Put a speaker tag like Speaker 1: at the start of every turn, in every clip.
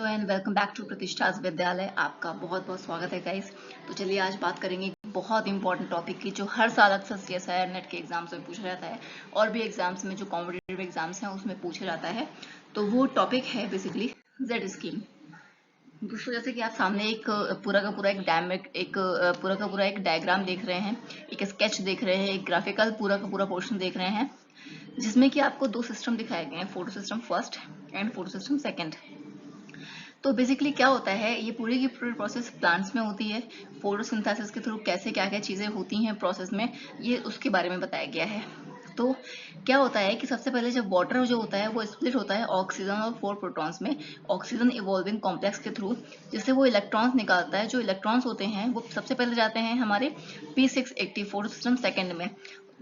Speaker 1: And welcome back to प्रतिष्ठास विद्यालय। आपका बहुत बहुत स्वागत है गाइस। तो चलिए आज बात करेंगे एक बहुत इंपॉर्टेंट टॉपिक की जो हर साल अक्सर सीएसआईआर नेट के एग्जाम्स में पूछा जाता है और भी एग्जाम्स में जो कॉम्पिटेटिव एग्जाम्स हैं उसमें पूछा जाता है। तो वो टॉपिक है बेसिकली जेड स्कीम। दोस्तों जैसे कि आप सामने एक पूरा का पूरा एक डायग्राम देख रहे हैं, एक स्केच देख रहे हैं, एक ग्राफिकल पूरा का पूरा पोर्शन देख रहे हैं जिसमें कि आपको दो सिस्टम दिखाए गए हैं, photo system first and photo system second. तो बेसिकली क्या होता है, ये पूरी की पूरी प्रोसेस प्लांट्स में होती है। फोटोसिंथेसिस के थ्रू कैसे क्या क्या चीज़ें होती हैं प्रोसेस में, ये उसके बारे में बताया गया है। तो क्या होता है कि सबसे पहले जब वाटर जो होता है वो स्प्लिट होता है ऑक्सीजन और 4 प्रोटॉन्स में, ऑक्सीजन इवॉल्विंग कॉम्प्लेक्स के थ्रू, जिससे वो इलेक्ट्रॉन्स निकालता है। जो इलेक्ट्रॉन्स होते हैं वो सबसे पहले जाते हैं हमारे P680 फोटो सिस्टम सेकेंड में।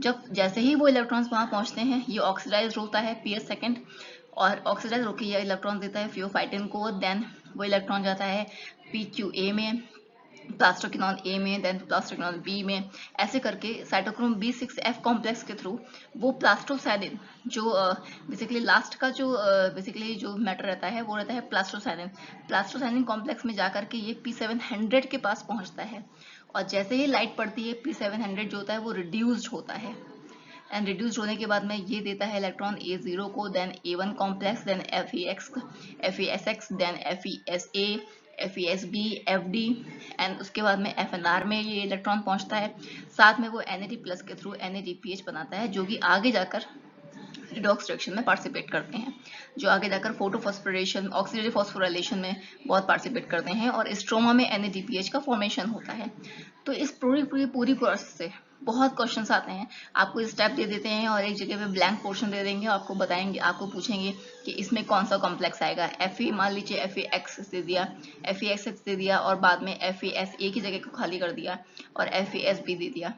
Speaker 1: जब जैसे ही वो इलेक्ट्रॉन्स वहां पहुंचते हैं ये ऑक्सीडाइज होता है PS सेकेंड, और ऑक्सीडाइज होकर ये इलेक्ट्रॉन देता है फियोफाइटिन को। देन वो इलेक्ट्रॉन जाता है PQA में, प्लास्टोक्विनोन A में, देन प्लास्टोक्विनोन B में, ऐसे करके साइटोक्रोम B6F कॉम्प्लेक्स के थ्रू वो प्लास्टोसाइनिन जो बेसिकली लास्ट का जो बेसिकली जो मैटर रहता है वो रहता है प्लास्टोसाइनिन। प्लास्टोसाइनिन कॉम्प्लेक्स में जाकर के ये P700 के पास पहुंचता है और जैसे ही लाइट पड़ती है P700 जो होता है वो रिड्यूस्ड होता है एंड रिड्यूस्ड होने के बाद में ये देता है इलेक्ट्रॉन A0 को, then A1 complex, then FeSX, then FeSA, FeSB, FD and उसके बाद में FNR में ये इलेक्ट्रॉन पहुंचता है। साथ में वो NAD प्लस के थ्रू NADPH बनाता है जो कि आगे जाकर रिडॉक्स रिएक्शन में पार्टिसिपेट करते हैं, जो आगे जाकर फोटोफॉस्फोरेशन ऑक्सीडेटिव फॉस्फोराइलेशन में बहुत पार्टिसिपेट करते हैं और स्ट्रोमा में NADPH का फॉर्मेशन होता है। तो इस पूरी प्रोसेस से बहुत क्वेश्चंस आते हैं। आपको स्टेप दे देते हैं और एक जगह पे ब्लैंक पोर्शन दे देंगे, आपको बताएंगे, आपको पूछेंगे कि इसमें कौन सा कॉम्प्लेक्स आएगा। Fe मान लीजिए FeX दे दिया, FeXX दे दिया और बाद में FeSA की जगह को खाली कर दिया और FeSB दे दिया।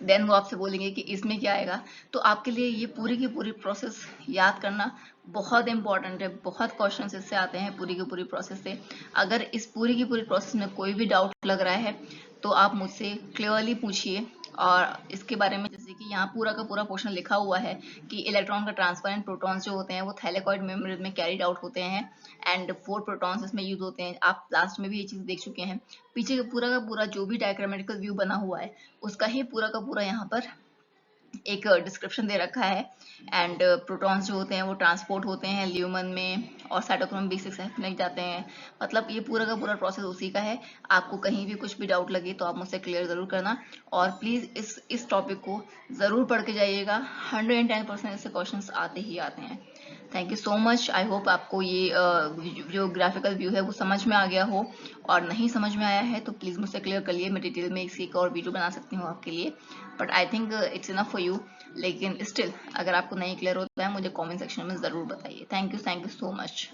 Speaker 1: देन वो आपसे बोलेंगे कि इसमें क्या आएगा। तो आपके लिए ये पूरी की पूरी प्रोसेस याद करना बहुत इंपॉर्टेंट है। बहुत क्वेश्चंस इससे आते हैं पूरी की पूरी प्रोसेस से। अगर इस पूरी की पूरी प्रोसेस में कोई भी डाउट लग रहा है तो आप मुझसे क्लियरली पूछिए। और इसके बारे में जैसे कि यहाँ पूरा का पूरा पोर्शन लिखा हुआ है कि इलेक्ट्रॉन का ट्रांसफर एंड प्रोटॉन्स जो होते हैं वो थैलेकॉइड मेम्ब्रेन में कैरिड आउट होते हैं एंड 4 प्रोटॉन्स इसमें यूज होते हैं। आप लास्ट में भी ये चीज देख चुके हैं। पीछे का पूरा जो भी डायग्रामेटिकल व्यू बना हुआ है उसका ही पूरा का पूरा यहाँ पर एक डिस्क्रिप्शन दे रखा है। एंड प्रोटॉन्स जो होते हैं वो ट्रांसपोर्ट होते हैं ल्यूमन में और साइटोक्रोम B6F में जाते हैं। मतलब ये पूरा का पूरा प्रोसेस उसी का है। आपको कहीं भी कुछ भी डाउट लगे तो आप मुझसे क्लियर जरूर करना और प्लीज इस टॉपिक को जरूर पढ़ के जाइएगा। 110% इससे क्वेश्चंस आते ही आते हैं। Thank you so much. I hope आपको ये जो ग्राफिकल व्यू है वो समझ में आ गया हो, और नहीं समझ में आया है तो प्लीज़ मुझसे क्लियर कर लिए। मैं डिटेल में इसकी एक और वीडियो बना सकती हूँ आपके लिए, but I think it's enough for you. लेकिन स्टिल अगर आपको नहीं क्लियर होता है मुझे कमेंट सेक्शन में ज़रूर बताइए। Thank you so much.